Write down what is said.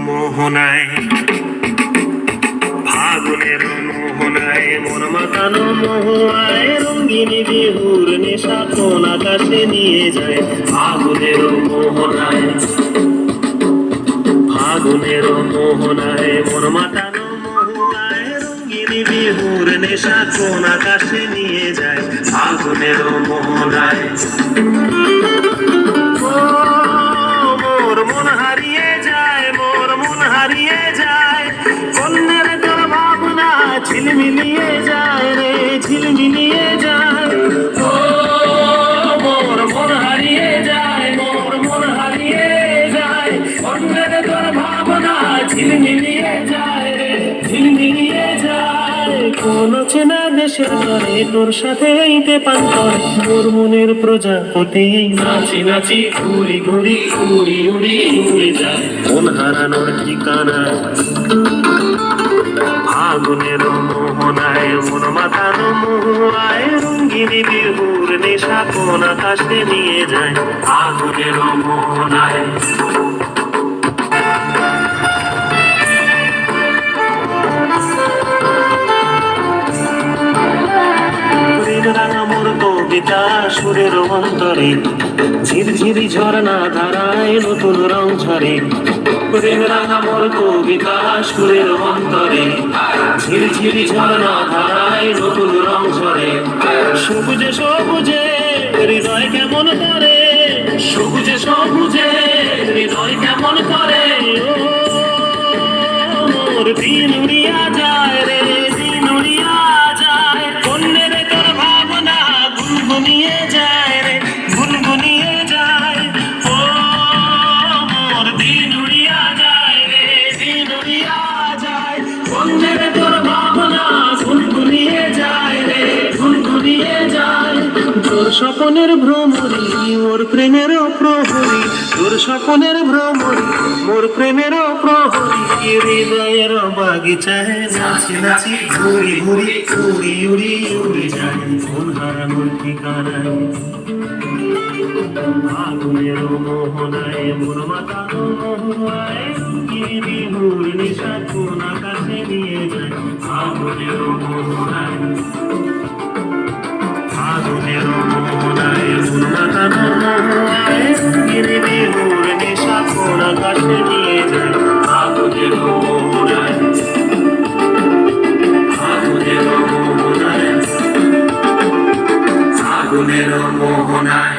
মোহনায়, ফাগুনের মোহনায় মন মাতানো মহুয়ায় রঙ্গিনী বিহুর নেশা কোন আকাশে নিয়ে যায়। ফাগুনের মোহনায়, ফাগুনের মোহনায় মন মাতানো মহুয়ায় রঙ্গিনী বিহুর নেশা কোন আকাশে নিয়ে যায়। ফাগুনের মোহনায় মোর মন হারিয়ে যায়, মোর মন হারিয়ে যায়, কন্যার তোর ভাবনা ঝিলমিলিয়ে যায় রে, ঝিলমিলিয়ে যায়। ও মোর মন হারিয়ে যায়, মোর মন হারিয়ে যায়, কন্যার তোর ভাবনা ঝিলমিলিয়ে যায় রে, ঝিলমিলিয়ে যায়। কোন চেনা দেশের তরে তোর সাথে এইতে পান্তর, মোর মনের প্রজাপতি নাচি নাচি ঘুরি ঘুরি উড়ি উড়ি উড়ে যায় মন হারানোর ঠিকানা। ফাগুনের মোহনায় মন মাতানো মহুয়ায় রঙ্গিনী বিহুর নেশা কোন আকাশে নিয়ে যায়। ফাগুনের মোহনায় কবিতা সুরের অন্তরে ঝিরঝিরি ঝর্ণা ধারায় নতুন রং ছড়ে। প্রেম রাঙা মোর কবিতা সুরের অন্তরে ঝিরঝিরি ঝর্ণা ধারায় নতুন রং ঝরে। সবুজে সবুজে হৃদয় কেমন করে, সবুজে সবুজে হৃদয় কেমন করে। ও মোর দিন উড়িয়া যায় রে, দিন উড়িয়া যায়, কন্যের তোর ভাবনা গুনগুনিয়ে যায় রে, গুনগুনিয়ে যায়। ও মোর দিন উড়িয়া যায় রে, দিন উড়িয়া যায়, কন্যের তোর ভাবনা গুনগুনিয়ে যায় রে, গুনগুনিয়ে যায়। তোর স্বপনের ভ্রমরি মোর প্রেমের প্রহরী, তোর স্বপনের ভ্রমরি মোর প্রেমের প্রহরী। হৃদয়ের বাগিচায় নাচি নাচি ঘুরি ঘুরি উড়ি উড়ি উড়ে যায় মন হারানোর ঠিকানায়। ফাগুনের মোহনায় মন মাতানো মহুয়ায় রঙ্গিনী বিহুর নেশা কোন আকাশে নিয়ে যায়। ফাগুনের মোহনায়, ফাগুনের মোহনায় মন মাতানো মহুয়ায় রঙ্গিনী বিহুর নেশা কোন আকাশে নিয়ে যায়। ফাগুনের মোহনায়, ফাগুনের মোহনায়, ফাগুনের মোহনায়।